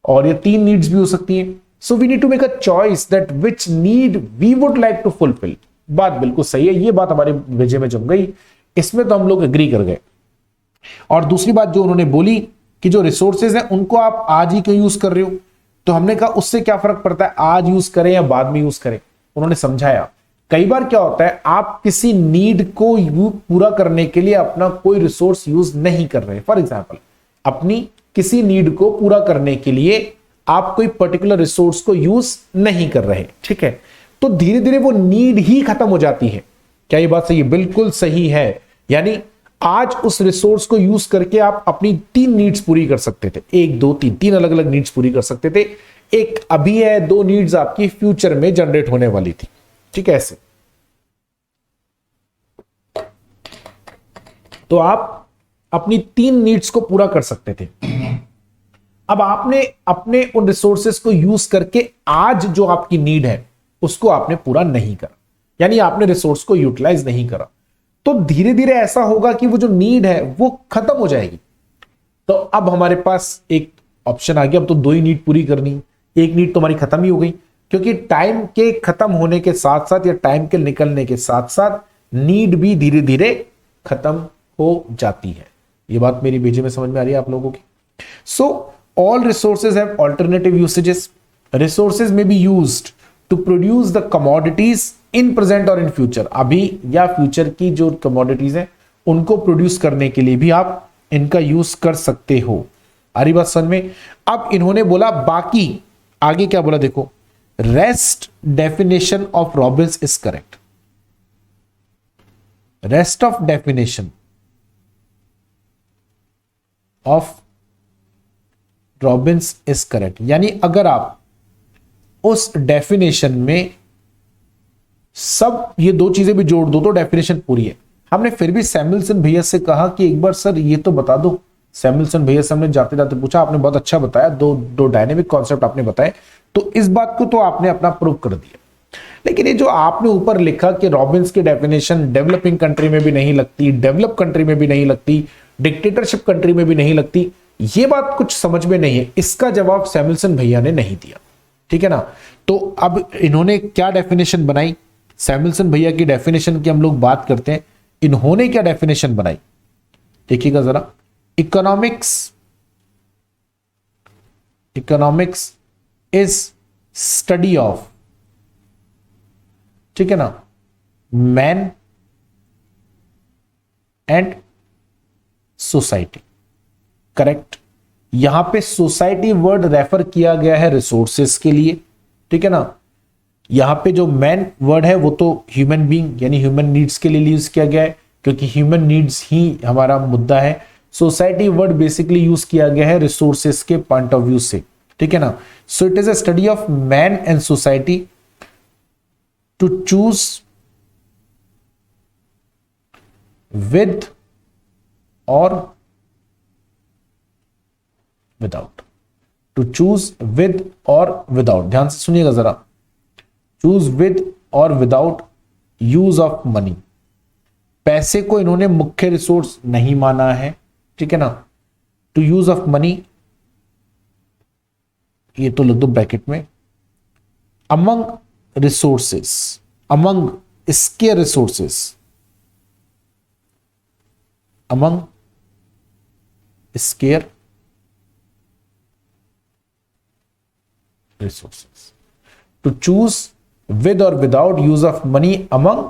और ये तीन नीड्स भी हो सकती हैं। So we need to make a choice that which need we would like to fulfil. बात बिल्कुल सही है, ये बात हमारे भेजे में जम गई, इसमें तो हम लोग एग्री कर गए। और दूसरी बात जो उन्होंने बोली कि जो रिसोर्सेज हैं उनको आप आज ही क्यों यूज कर रहे हो, तो हमने कहा उससे क्या फर्क पड़ता है आज यूज करें या बाद में यूज करें। उन्होंने समझाया कई बार क्या होता है, आप किसी नीड को पूरा करने के लिए अपना कोई रिसोर्स यूज नहीं कर रहे। फॉर एग्जांपल, अपनी किसी नीड को पूरा करने के लिए आप कोई पर्टिकुलर रिसोर्स को यूज नहीं कर रहे, ठीक है, तो धीरे धीरे वो नीड ही खत्म हो जाती है। क्या ये बात सही है? बिल्कुल सही है। यानी आज उस रिसोर्स को यूज करके आप अपनी तीन नीड्स पूरी कर सकते थे, एक दो तीन, तीन अलग अलग नीड्स पूरी कर सकते थे। एक अभी है, दो नीड्स आपकी फ्यूचर में जनरेट होने वाली थी, ठीक है। ऐसे तो आप अपनी तीन नीड्स को पूरा कर सकते थे। अब आपने अपने उन रिसोर्सेस को यूज करके आज जो आपकी नीड है उसको आपने पूरा नहीं करा, यानी आपने रिसोर्स को यूटिलाइज नहीं करा, तो धीरे धीरे ऐसा होगा कि वो जो नीड है वो खत्म हो जाएगी। तो अब हमारे पास एक ऑप्शन आ गया, अब तो दो ही नीड पूरी करनी, एक नीड तुम्हारी खत्म ही हो गई, क्योंकि टाइम के खत्म होने के साथ साथ या टाइम के निकलने के साथ साथ नीड भी धीरे धीरे खत्म हो जाती है। ये बात मेरी भेजे में समझ में आ रही है आप लोगों की। So all resources have alternative usages. Resources may be used to produce the commodities in present और इन फ्यूचर। अभी या फ्यूचर की जो कमोडिटीज हैं उनको प्रोड्यूस करने के लिए भी आप इनका यूज कर सकते हो। आ रही बात समझ में? अब इन्होंने बोला बाकी आगे क्या बोला देखो, rest definition of Robins is correct. Rest of definition of Robins is correct. यानी अगर आप उस डेफिनेशन में सब ये दो चीजें भी जोड़ दो तो डेफिनेशन पूरी है। हमने फिर भी सैमुअलसन भैया से कहा कि एक बार सर ये तो बता दो। सैमुअलसन भैया से हमने जाते जाते पूछा, आपने बहुत अच्छा बताया, दो डायनेमिक कॉन्सेप्ट आपने बताए, तो इस बात को तो आपने अपना प्रूव कर दिया। लेकिन ये जो आपने ऊपर लिखा कि रॉबिन्स की डेफिनेशन डेवलपिंग कंट्री में भी नहीं लगती, डेवलप कंट्री में भी नहीं लगती, डिक्टेटरशिप कंट्री में भी नहीं लगती, ये बात कुछ समझ में नहीं है। इसका जवाब सैमुअलसन भैया ने नहीं दिया, ठीक है ना। तो अब इन्होंने क्या डेफिनेशन बनाई, सैमुअलसन भैया की डेफिनेशन की हम लोग बात करते हैं। इन्होंने क्या डेफिनेशन बनाई देखिएगा जरा। इकोनॉमिक्स इज स्टडी ऑफ, ठीक है ना, मैन एंड सोसाइटी। करेक्ट। यहां पे सोसाइटी वर्ड रेफर किया गया है रिसोर्सेस के लिए, ठीक है ना। यहां पे जो मैन वर्ड है वो तो ह्यूमन बीइंग यानी ह्यूमन नीड्स के लिए यूज किया गया है, क्योंकि ह्यूमन नीड्स ही हमारा मुद्दा है। सोसाइटी वर्ड बेसिकली यूज किया गया है रिसोर्सेस के पॉइंट ऑफ व्यू से, ठीक है ना। So it is a study of man and society to choose with और विदाउट, टू चूज विद और विदाउट। ध्यान से सुनिएगा जरा। चूज विद और विदाउट यूज ऑफ मनी। पैसे को इन्होंने मुख्य रिसोर्स नहीं माना है, ठीक है ना। टू यूज ऑफ मनी, ये तो लिख दो ब्रैकेट में। Among resources, among scarce resources, among scarce resources. To choose with और without use of money among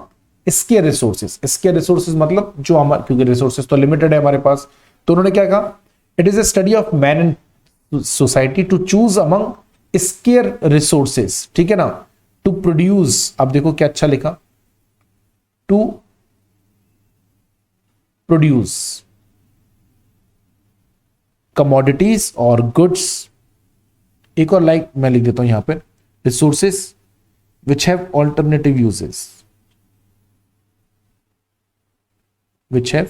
scarce resources. Scarce resources मतलब जो हमारे, क्योंकि रिसोर्सेस तो लिमिटेड है हमारे पास, तो उन्होंने क्या कहा, it is a study of man and society to choose among scarce resources, ठीक है ना। टू प्रोड्यूस, अब देखो क्या अच्छा लिखा, टू प्रोड्यूस कमोडिटीज और गुड्स। एक और लाइक मैं लिख देता हूं यहां पे, resources which have alternative uses, which have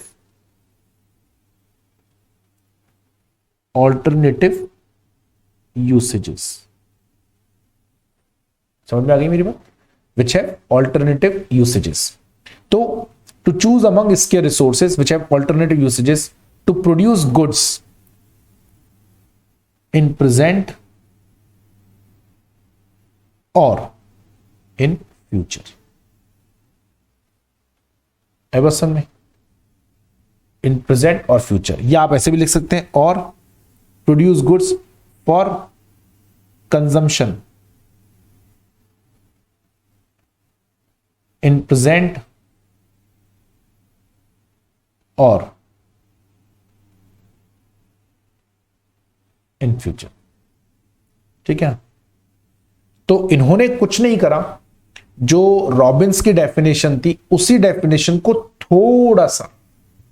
alternative usages। समझ में आ गई मेरी बात? which have alternative usages। तो to choose among scarce resources which have alternative usages to produce goods in present or in future. है बस समझ में? इन प्रेजेंट और फ्यूचर, या आप ऐसे भी लिख सकते हैं, और produce goods for consumption in present और इन फ्यूचर, ठीक है। तो इन्होंने कुछ नहीं करा, जो रॉबिन्स की डेफिनेशन थी उसी डेफिनेशन को थोड़ा सा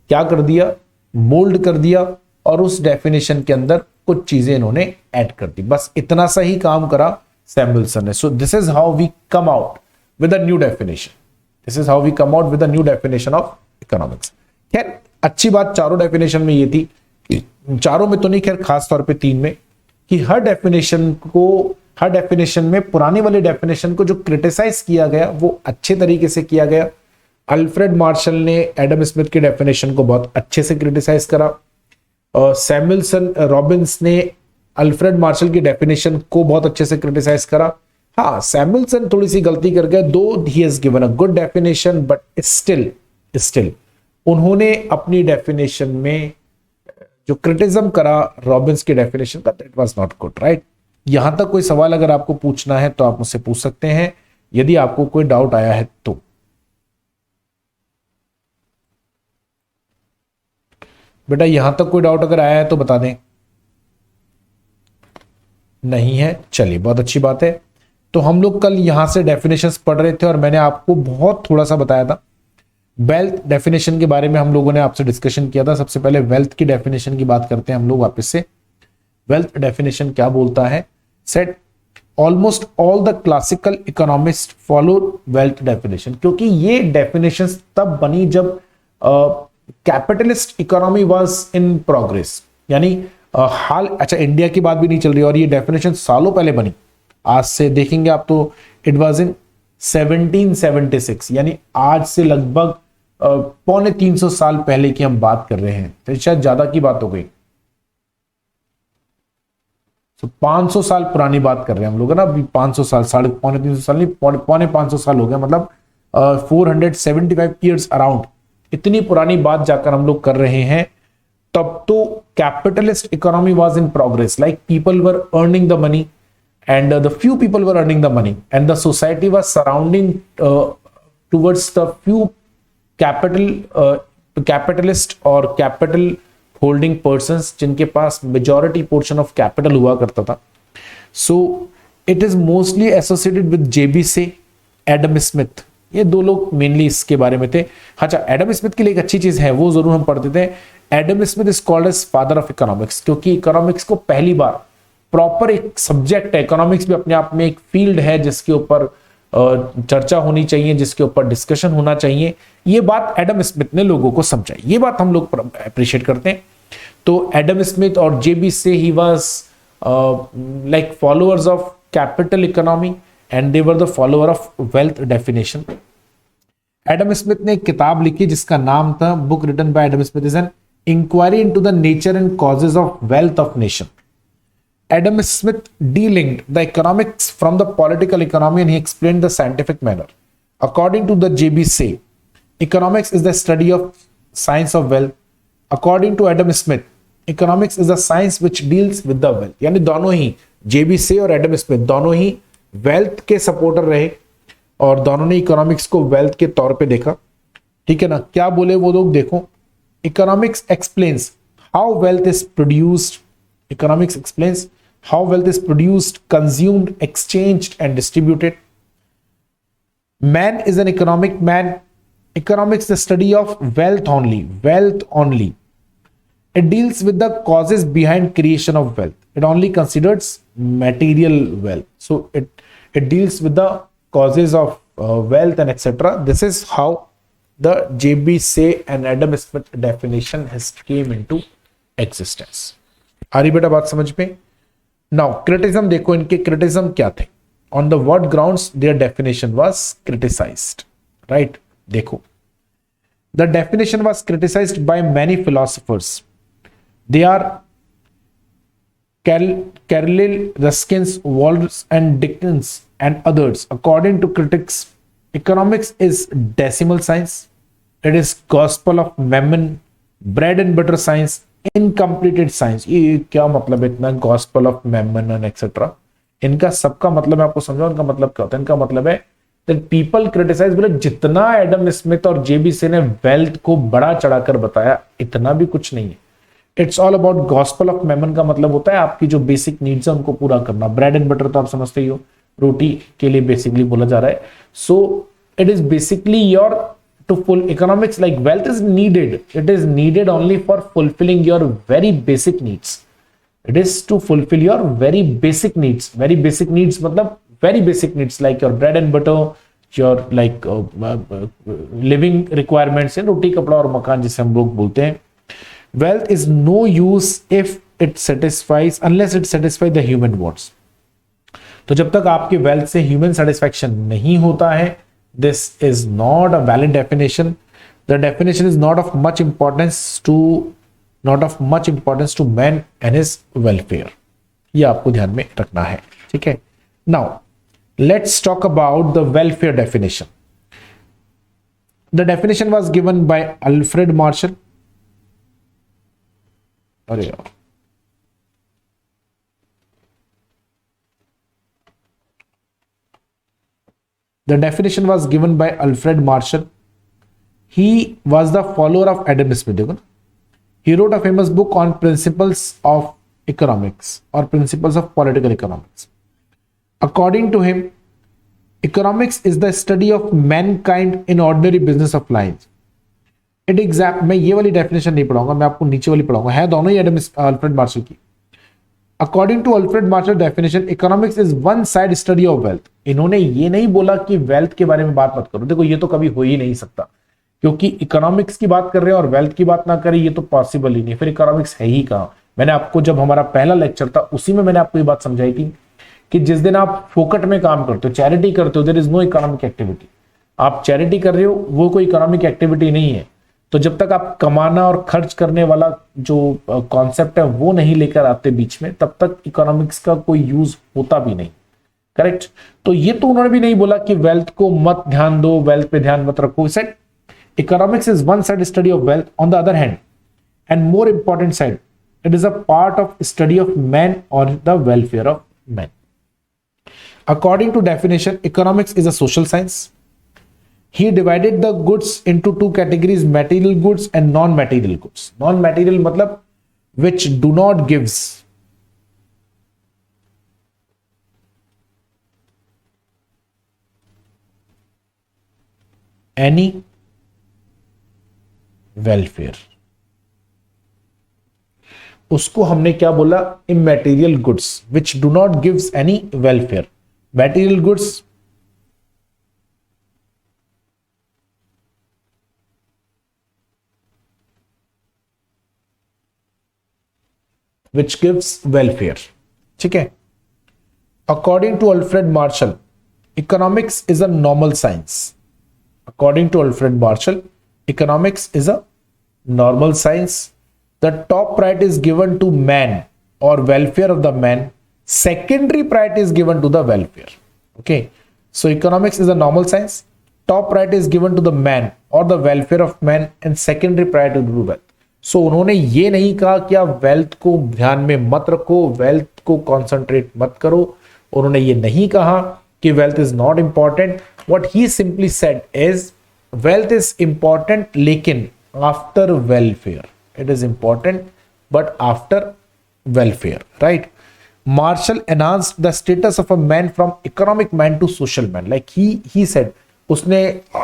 क्या कर दिया, मोल्ड कर दिया, और उस डेफिनेशन के अंदर कुछ चीजें इन्होंने ऐड कर दी। बस इतना सा ही काम करा सैमुअलसन ने। So this is how we come out with a new definition, this is how we come out with a new definition of economics. खैर अच्छी बात चारों डेफिनेशन में ये थी, चारों में तो नहीं, खैर खास तौर पे 3 में, कि हर डेफिनेशन में पुरानी वाली डेफिनेशन को जो क्रिटिसाइज किया गया वो अच्छे तरीके से किया गया। अल्फ्रेड मार्शल ने एडम स्मिथ की डेफिनेशन को बहुत अच्छे से क्रिटिसाइज करा, और सैमुअलसन रॉबिन्स ने अल्फ्रेड मार्शल की डेफिनेशन को बहुत अच्छे से क्रिटिसाइज करा। हाँ, सैमुअलसन थोड़ी सी गलती कर गए, दो he has given a good definition, but still उन्होंने अपनी डेफिनेशन में जो क्रिटिज्म करा रॉबिन्स की डेफिनेशन का, that was not good, right. यहां तक कोई सवाल अगर आपको पूछना है तो आप मुझसे पूछ सकते हैं, यदि आपको कोई डाउट आया है तो। बेटा यहां तक कोई डाउट अगर आया है तो बता दें। नहीं है, चलिए बहुत अच्छी बात है। तो हम लोग कल यहां से डेफिनेशंस पढ़ रहे थे और मैंने आपको बहुत थोड़ा सा बताया था वेल्थ डेफिनेशन के बारे में, हम लोगों ने आपसे डिस्कशन किया था। सबसे पहले वेल्थ की डेफिनेशन की बात करते हैं हम लोग वापस से। वेल्थ डेफिनेशन क्या बोलता है? Set almost all the classical economist follow wealth definition, क्योंकि ये डेफिनेशन तब बनी जब capitalist economy was in progress, यानी हाल, अच्छा इंडिया की बात भी नहीं चल रही, और ये डेफिनेशन सालों पहले बनी, आज से देखेंगे आप तो इट वाज इन 1776, यानी आज से लगभग पौने 300 साल पहले की हम बात कर रहे हैं, तो शायद ज्यादा की बात हो गई। तो 500 साल पुरानी बात कर रहे हैं हम लोग, है ना, अभी 500 साल, साढ़े पौने 300 साल नहीं, पौने 500 साल हो गया, मतलब 475 ईयर्स अराउंड, इतनी पुरानी बात जाकर हम लोग कर रहे हैं। तब तो capitalist economy was in progress, like people were earning the money and the few people were earning the money and the society was surrounding towards the few capitalist or capital holding persons जिनके पास majority portion of capital हुआ करता था। So it is mostly associated with JB से एडम स्मिथ, ये दो लोग मेनली इसके बारे में थे। अच्छा, एडम स्मिथ के लिए एक अच्छी चीज है, वो जरूर हम पढ़ते थे। Adam Smith is called as father of economics, क्योंकि इकोनॉमिक्स को पहली बार प्रॉपर एक सब्जेक्ट है, इकोनॉमिक्स भी अपने आप में एक फील्ड है जिसके ऊपर चर्चा होनी चाहिए, जिसके ऊपर डिस्कशन होना चाहिए, ये बात एडम स्मिथ ने लोगों को समझाई, ये बात हम लोग अप्रिशिएट करते हैं। तो एडम स्मिथ और जेबी से ही was like followers of capital economy and they were the follower of wealth definition. Adam Smith ने एक किताब लिखी जिसका नाम था, book written by Adam Smith is an inquiry into the nature and causes of wealth of nation. Adam Smith delinked the economics from the political economy and he explained the scientific manner. According to the JB Say, economics is the study of science of wealth. According to Adam Smith, economics is the science which deals with the wealth. यानी दोनों ही JB Say और Adam Smith दोनों ही wealth के सपोर्टर रहे और दोनों ने इकोनॉमिक्स को वेल्थ के तौर पे देखा, ठीक है ना। क्या बोले वो लोग, देखो, economics explains how wealth is produced, economics explains how wealth is produced, consumed, exchanged and distributed. Man is an economic man. Economics the study of wealth only, wealth only. It deals with the causes behind creation of wealth. It only considers material wealth, so it deals with the causes of wealth and etc. This is how the JB Say and Adam Smith definition has came into existence. आ रही बेटा बात समझ में। नाउ क्रिटिसिज्म देखो, इनके क्रिटिसिज्म क्या थे, on the what grounds their definition was criticised, right. देखो, the definition was criticised by many philosophers, they are Carlyle, Ruskin, Wallace and Dickens and others. According to critics, economics is decimal science, it is gospel of mammon, bread and butter science, incompleted science. ये क्या मतलब है इतना, gospel of Memon and etcetera, इनका सबका मतलब मैं आपको समझाऊं, इनका मतलब क्या होता है। इनका मतलब है दैट पीपल क्रिटिसाइज, बोले जितना एडम स्मिथ और जेबी से ने वेल्थ को बड़ा चढ़ाकर बताया, इतना भी कुछ नहीं है। It's all about gospel of Memon का मतलब होता है आपकी जो बेसिक नीड्स है उनको पूरा करना। ब्रेड एंड बटर तो आप समझते ही हो, रोटी के लिए बेसिकली बोला जा रहा है। So it is basically your to full economics, like wealth is needed, it is needed only for fulfilling your very basic needs. It is to fulfill your very basic needs. Very basic needs मतलब very basic needs like your bread and butter, your like living requirements, रोटी कपड़ा और मकान जिसे हम लोग बोलते हैं। Wealth is no use if it satisfies, unless it satisfies the human wants. तो जब तक आपके वेल्थ से ह्यूमन सेटिस्फैक्शन नहीं होता है, this is not a valid definition. The definition is not of much importance to man and his welfare. ये आपको ध्यान में रखना है, ठीक है। Now let's talk about the welfare definition. The definition was given by Alfred Marshall. अरे यार, the definition was given by Alfred Marshall. He was the follower of Adam Smith. He wrote a famous book on principles of economics or principles of political economics. According to him, economics is the study of mankind in ordinary business of life. मैं ये वाली डेफिनेशन नहीं पढ़ाऊंगा, मैं आपको नीचे वाली पढ़ाऊंगा, है दोनों ही एडम अल्फ्रेड मार्शल की। According to Alfred Marshall definition, economics is one side study of wealth. इन्होंने ये नहीं बोला कि वेल्थ के बारे में बात मत करो, देखो ये तो कभी हो ही नहीं सकता, क्योंकि इकोनॉमिक्स की बात कर रहे हैं और वेल्थ की बात ना करें, ये तो पॉसिबल ही नहीं, फिर इकोनॉमिक्स है ही कहां। मैंने आपको जब हमारा पहला लेक्चर था उसी में मैंने आपको ये बात समझाई थी कि जिस दिन आप फोकट में काम करते हो, चैरिटी करते हो, there is no economic activity. आप चैरिटी कर रहे हो, वो कोई इकोनॉमिक एक्टिविटी नहीं है। तो जब तक आप कमाना और खर्च करने वाला जो कॉन्सेप्ट है वो नहीं लेकर आते बीच में, तब तक इकोनॉमिक्स का कोई यूज होता भी नहीं। करेक्ट। तो ये तो उन्होंने भी नहीं बोला कि वेल्थ को मत ध्यान दो, वेल्थ पे ध्यान मत रखो। Said economics is one side study of wealth, on the other hand and more important side it is a part of study of man और the welfare of man. According to definition, economics is a social science. He divided the goods into two categories, material goods and non-material goods. Non-material मतलब which do not gives any welfare. उसको हमने क्या बोला? Immaterial goods which do not gives any welfare. Material goods which gives welfare. ठीक है। According to Alfred Marshall, economics is a normal science. According to Alfred Marshall, economics is a normal science. The top priority is given to man or welfare of the man. Secondary priority is given to the welfare. Okay. So economics is a normal science. Top priority is given to the man or the welfare of man and secondary priority to wealth. सो उन्होंने ये नहीं कहा कि आप वेल्थ को ध्यान में मत रखो, वेल्थ को कॉन्सेंट्रेट मत करो। उन्होंने ये नहीं कहा कि wealth is not important. What he simply said is wealth is important लेकिन after welfare. It is important but after welfare, right. Marshall enhanced the status of a man from economic man to social man. Like he said, उसने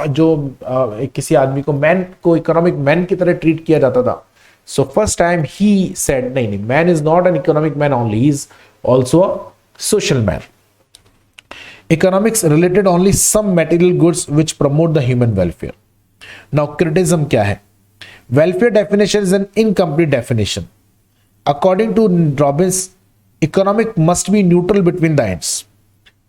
जो किसी आदमी को, मैन को इकोनॉमिक मैन की तरह ट्रीट किया जाता था। So first time he said नहीं, man is not an economic man only, he is also a social man. Economics related only some material goods which promote the human welfare. Now criticism क्या है? Welfare definition is an incomplete definition. According to Robbins, economic must be neutral between the ends.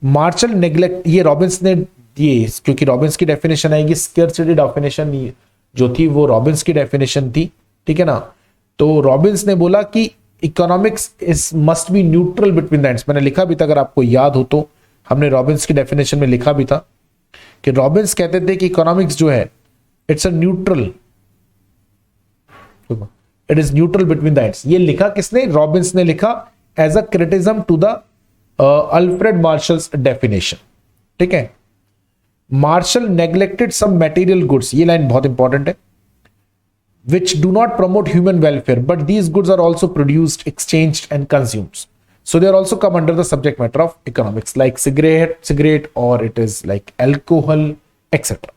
Marshall neglect, ये रॉबिन्स ने दिए, क्योंकि रॉबिन्स की डेफिनेशन आएगी स्कैरसिटी डेफिनेशन जो थी वो रॉबिन्स की डेफिनेशन थी, ठीक है ना। तो रॉबिन्स ने बोला कि economics is must be neutral between the ends. मैंने लिखा भी था, अगर आपको याद हो तो, हमने रॉबिन्स की डेफिनेशन में लिखा भी था कि रॉबिन्स कहते थे कि इकोनॉमिक्स जो है it's a neutral, it is neutral between the ends. ये लिखा किसने? रॉबिन्स ने लिखा as a criticism to the Alfred Marshall's definition, ठीक है। Marshall neglected some material goods, ये लाइन बहुत इंपॉर्टेंट है, which do not promote human welfare, but these goods are also produced, exchanged and consumed. So they are also come under the subject matter of economics, like cigarette, or it is like alcohol, etc.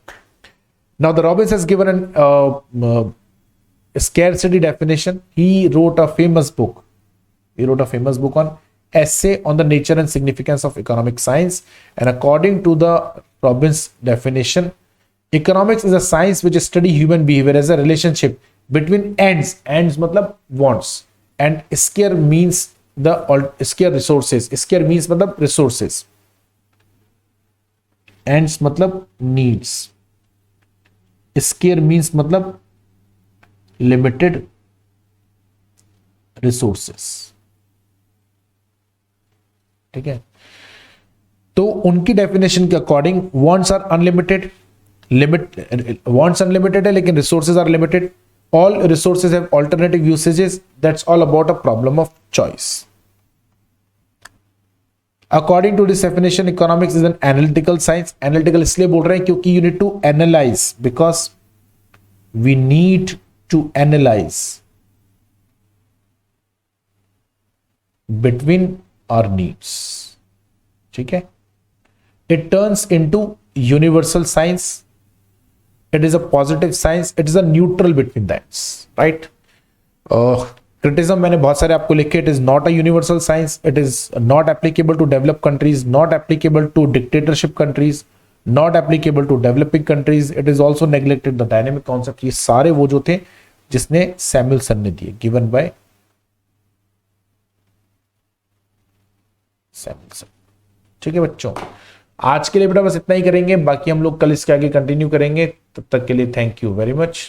Now the Robbins has given an scarcity definition. He wrote a famous book. On essay on the nature and significance of economic science. And according to the Robbins definition, economics is a science which study human behavior as a relationship between ends मतलब wants, and scarce means the scarce resources. Scarce means मतलब resources, ends मतलब needs, scarce means मतलब limited resources, ठीक है। तो उनकी डेफिनेशन के according wants are unlimited, wants unlimited है लेकिन resources are limited. All resources have alternative usages. That's all about a problem of choice. According to this definition, economics is an analytical science. Analytical इसलिए बोल रहे हैं क्योंकि you need to analyze, because we need to analyze between our needs. ठीक है। It turns into universal science. It is a positive science. It is a neutral between that, right? Criticism मैंने बहुत सारे आपको लिखे, it is not a universal science, it is not applicable to develop countries, not applicable to dictatorship countries, not applicable to developing countries, it is also neglected the dynamic concept. ये सारे वो जो थे जिसने सैमुअलसन ने दिए, गिवन बाय सैमुअलसन। ठीक है बच्चों, आज के लिए बेटा बस इतना ही करेंगे, बाकी हम लोग कल इसके आगे कंटिन्यू करेंगे। तब तक के लिए थैंक यू वेरी मच।